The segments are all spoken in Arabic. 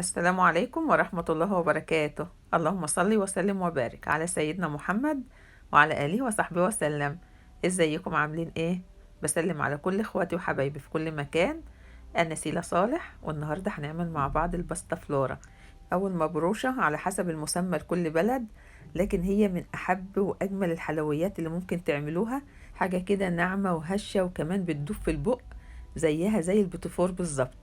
السلام عليكم ورحمة الله وبركاته. اللهم صل وسلم وبارك على سيدنا محمد وعلى آله وصحبه وسلم. ازيكم عاملين ايه؟ بسلم على كل اخواتي وحبايبي في كل مكان. انا سيلا صالح، والنهاردة هنعمل مع بعض الباستا فلورا او المبروشة على حسب المسمى لكل بلد. لكن هي من احب واجمل الحلويات اللي ممكن تعملوها. حاجة كده ناعمة وهشة وكمان بتدوب في البق، زيها زي البيتيفور بالظبط.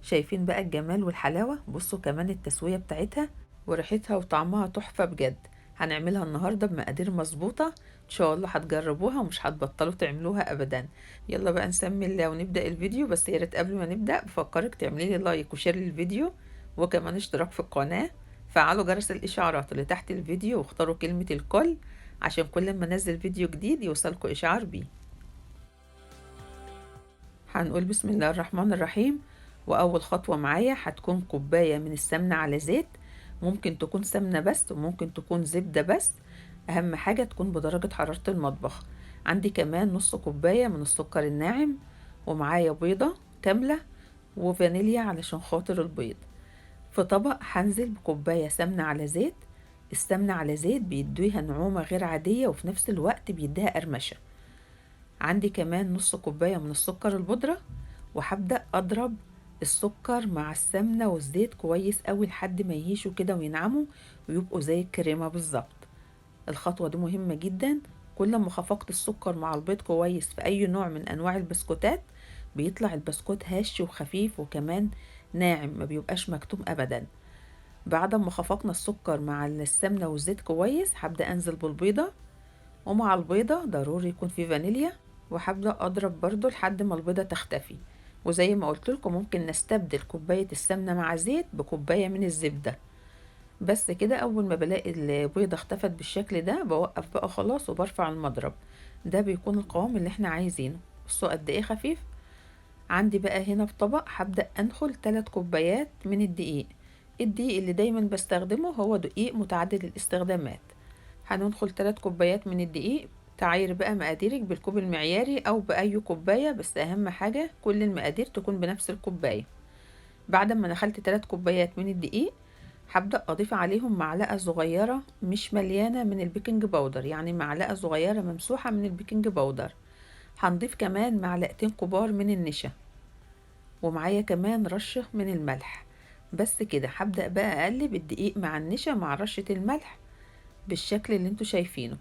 شايفين بقى الجمال والحلاوة؟ بصوا كمان التسوية بتاعتها وريحتها وطعمها تحفة بجد. هنعملها النهاردة بمقادير مظبوطة، ان شاء الله هتجربوها ومش هتبطلوا تعملوها ابدا. يلا بقى نسمي الله ونبدأ الفيديو. بس يا ريت قبل ما نبدأ بفكرك تعملي لي لايك وشير للفيديو، وكمان اشتراك في القناة. فعلوا جرس الاشعارات اللي تحت الفيديو واختاروا كلمة الكل عشان كل ما انزل فيديو جديد يوصلكوا اشعار بيه. هنقول بسم الله الرحمن الرحيم. وأول خطوة معايا هتكون كوباية من السمنة على زيت. ممكن تكون سمنة بس وممكن تكون زبدة بس، أهم حاجة تكون بدرجة حرارة المطبخ. عندي كمان نص كوباية من السكر الناعم، ومعايا بيضة كاملة وفانيليا علشان خاطر البيض. في طبق هنزل بكوباية سمنة على زيت. السمنة على زيت بيديها نعومة غير عادية وفي نفس الوقت بيديها قرمشة. عندي كمان نص كوباية من السكر البودرة، وهبدأ أضرب السكر مع السمنة والزيت كويس قوي لحد ما يهيشوا كده وينعموا ويبقوا زي الكريمة بالظبط. الخطوة دي مهمة جدا. كل ما خفقت السكر مع البيض كويس في أي نوع من أنواع البسكوتات بيطلع البسكوت هش وخفيف وكمان ناعم، ما بيبقاش مكتوم أبدا. بعد ما خفقنا السكر مع السمنة والزيت كويس هبدأ أنزل بالبيضة، ومع البيضة ضروري يكون في فانيليا، وهبدأ أضرب برضو لحد ما البيضة تختفي. وزي ما قلت لكم ممكن نستبدل كوباية السمنة مع زيت بكوباية من الزبدة. بس كده أول ما بلاقي البيضة اختفت بالشكل ده بوقف بقى خلاص وبرفع المضرب. ده بيكون القوام اللي احنا عايزينه. بصوا قد ايه خفيف. عندي بقى هنا في طبق هبدأ أنخل 3 كوبايات من الدقيق. الدقيق اللي دايما بستخدمه هو دقيق متعدد الاستخدامات. هننخل 3 كوبايات من الدقيق. تعاير بقى مقاديرك بالكوب المعياري او باي كوباية، بس اهم حاجة كل المقادير تكون بنفس الكوباية. بعد ما نخلت 3 كوبايات من الدقيق هبدأ اضيف عليهم معلقة صغيرة مش مليانة من البيكنج باودر، يعني معلقة صغيرة ممسوحة من البيكنج باودر. هنضيف كمان معلقتين كبار من النشا، ومعايا كمان رشة من الملح. بس كده هبدأ بقى اقلب الدقيق مع النشا مع رشة الملح بالشكل اللي انتوا شايفينه.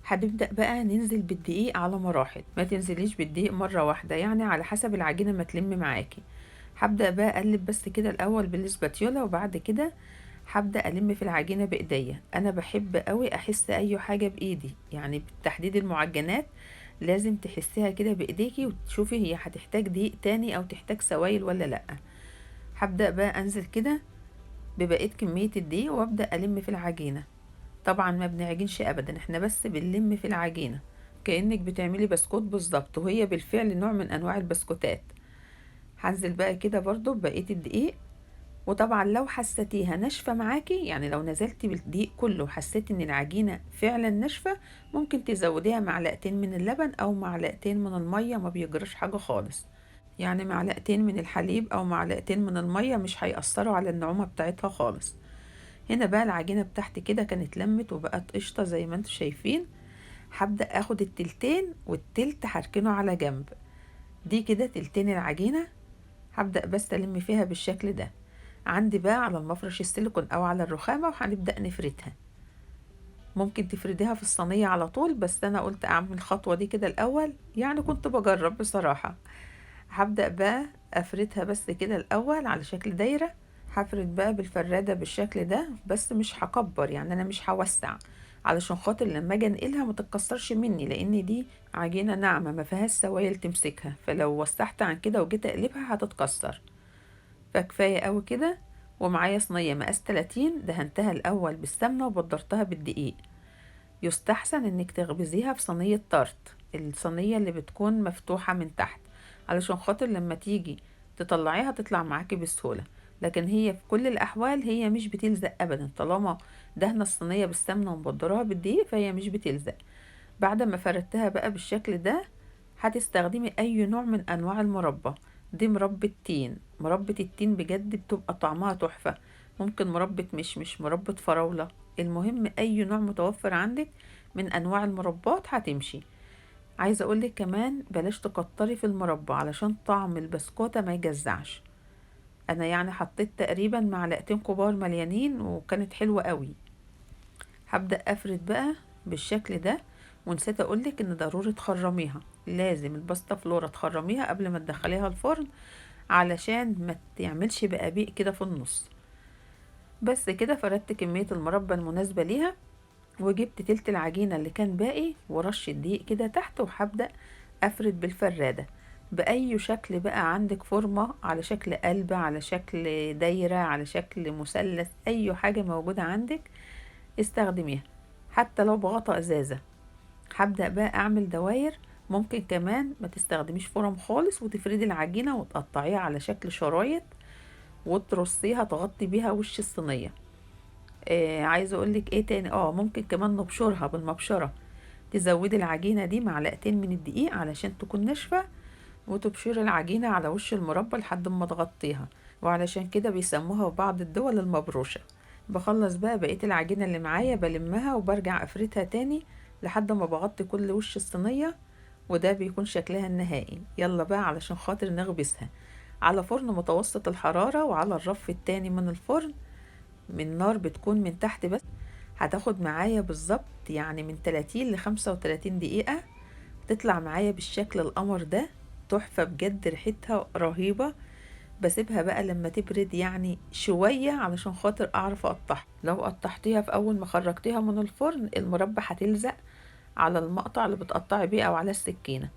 هنبدأ بقى ننزل بالدقيق على مراحل، ما تنزليش بالدقيق مرة واحدة، يعني على حسب العجينة ما تلم معاكي. هبدأ بقى اقلب بس كده الاول بالاسباتيولا، وبعد كده هبدأ الم في العجينة بايديا. انا بحب قوي احس اي حاجة بايدي، يعني بالتحديد المعجنات لازم تحسيها كده بايديكي وتشوفي هي هتحتاج دقيق تاني او تحتاج سوائل ولا لا. هبدأ بقى انزل كده ببقية كمية الدقيق وابدأ الم في العجينة. طبعا ما بنعجنش ابدا، احنا بس بنلم في العجينة كأنك بتعملي بسكوت بالظبط، وهي بالفعل نوع من انواع البسكوتات. هنزل بقى كده برضو ببقية الدقيق. وطبعا لو حسيتيها ناشفة معاكي، يعني لو نزلتي بالدقيق كله وحسيتي ان العجينة فعلا ناشفة، ممكن تزوديها معلقتين من اللبن او معلقتين من المية، ما بيجراش حاجة خالص. يعني معلقتين من الحليب او معلقتين من المية مش هيأثروا على النعومة بتاعتها خالص. هنا بقى العجينة بتاعتي كده كانت لمت وبقت قشطة زي ما انتوا شايفين. هبدأ اخد التلتين والتلت هركنه على جنب. دي كده تلتين العجينة. هبدأ بس الم فيها بالشكل ده. عندي بقى على المفرش السيليكون او على الرخامة وهنبدأ نفردها. ممكن تفرديها في الصينية على طول، بس انا قلت اعمل الخطوة دي كده الاول، يعني كنت بجرب بصراحة. هبدأ بقى افردها بس كده الاول على شكل دايرة. هفرد بقى بالفرادة بالشكل ده، بس مش هكبر، يعني انا مش هوسع، علشان خاطر لما اجي انقلها ما تتكسرش مني، لان دي عجينة ناعمة ما فيهاش سوائل تمسكها، فلو وسعت عن كده وجيت اقلبها هتتكسر. فكفاية قوي كده. ومعايا صينية مقاس 30 دهنتها الاول بالسمنة وبدرتها بالدقيق. يستحسن انك تخبزيها في صينية طرت، الصينية اللي بتكون مفتوحة من تحت، علشان خاطر لما تيجي تطلعيها تطلع معاكي بسهولة. لكن هي في كل الأحوال هي مش بتلزق أبدا، طالما دهنة الصينية بالسمنة ومبدراها بالدقيق فهي مش بتلزق. بعد ما فردتها بقى بالشكل ده هتستخدمي أي نوع من أنواع المربى. دي مربى تين، مربى التين بجد بتبقى طعمها تحفة. ممكن مربى مش مربى فراولة، المهم اي نوع متوفر عندك من انواع المربات هتمشي. عايزة اقولك كمان بلاش تكتري في المربى علشان طعم البسكوتة ما يجزعش. انا يعني حطيت تقريبا معلقتين كبار مليانين وكانت حلوة قوي. هبدأ افرد بقى بالشكل ده. ونسيت اقولك ان ضروري تخرميها، لازم الباستا فلورا تخرميها قبل ما تدخليها الفرن علشان ما تعملش بقابيق كده في النص. بس كده فردت كمية المربى المناسبة ليها، وجبت تلت العجينة اللي كان باقي ورش الدقيق كده تحت، وهبدأ افرد بالفرادة بأي شكل بقى عندك، فورمة على شكل قلب، على شكل دايرة، على شكل مثلث، اي حاجة موجودة عندك استخدميها، حتى لو بغطا ازازة. هبدأ بقى اعمل دواير. ممكن كمان ما تستخدميش فرم خالص وتفردي العجينة وتقطعيها على شكل شرايط وترصيها تغطي بيها وش الصينية. عايزة اقولك ايه تاني، ممكن كمان نبشرها بالمبشرة. تزودي العجينة دي معلقتين من الدقيق علشان تكون ناشفة، وتبشري العجينة على وش المربى لحد ما تغطيها، وعلشان كده بيسموها في بعض الدول المبروشة. بخلص بقى بقية العجينة اللي معايا بلمها وبرجع افردها تاني لحد ما بغطي كل وش الصينية، وده بيكون شكلها النهائي. يلا بقى علشان خاطر نخبزها على فرن متوسط الحرارة، وعلى الرف التاني من الفرن من نار بتكون من تحت بس. هتاخد معايا بالظبط يعني من 30 ل 35 دقيقة، تطلع معايا بالشكل القمر ده. تحفة بجد، ريحتها رهيبة. بسيبها بقى لما تبرد يعني شوية علشان خاطر اعرف اقطعها. لو قطعتيها في اول ما خرجتيها من الفرن المربى هتلزق على المقطع اللي بتقطعي بيه او على السكينة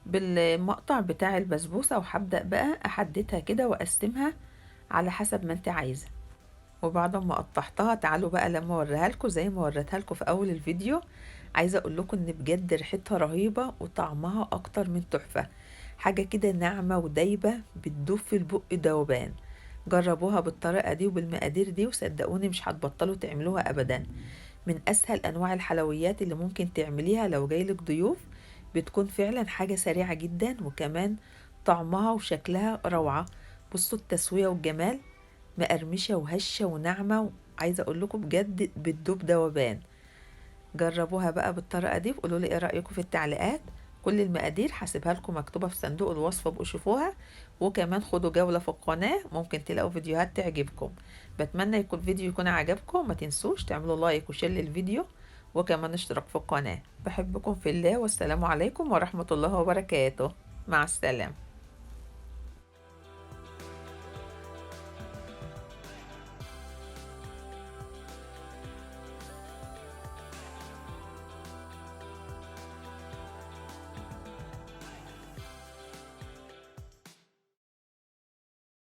بالمقطع بتاع البسبوسة. وهبدأ بقى احددها كده واقسمها على حسب ما انت عايزة. وبعد ما قطعتها تعالوا بقى لما اوريها لكم زي ما وريتها لكم في اول الفيديو. عايزه اقول لكم ان بجد ريحتها رهيبه وطعمها اكتر من تحفه. حاجه كده ناعمه ودايبه بتدوب في البق ذوبان. جربوها بالطريقه دي وبالمقادير دي وصدقوني مش هتبطلوا تعملوها ابدا. من اسهل انواع الحلويات اللي ممكن تعمليها لو جايلك ضيوف. بتكون فعلا حاجه سريعه جدا، وكمان طعمها وشكلها روعه. بصوا التسويه والجمال، مقرمشة وهشة وناعمة. عايزة اقول لكم بجد بتدوب دوبان. جربوها بقى بالطريقة دي وقولوا لي ايه رأيكم في التعليقات. كل المقادير هسيبها لكم مكتوبة في صندوق الوصف، بقوا شوفوها. وكمان خدوا جولة في القناة، ممكن تلاقوا فيديوهات تعجبكم. بتمنى يكون الفيديو يكون عجبكم. ما تنسوش تعملوا لايك وشير للفيديو، وكمان اشتراك في القناة. بحبكم في الله، والسلام عليكم ورحمة الله وبركاته. مع السلامة.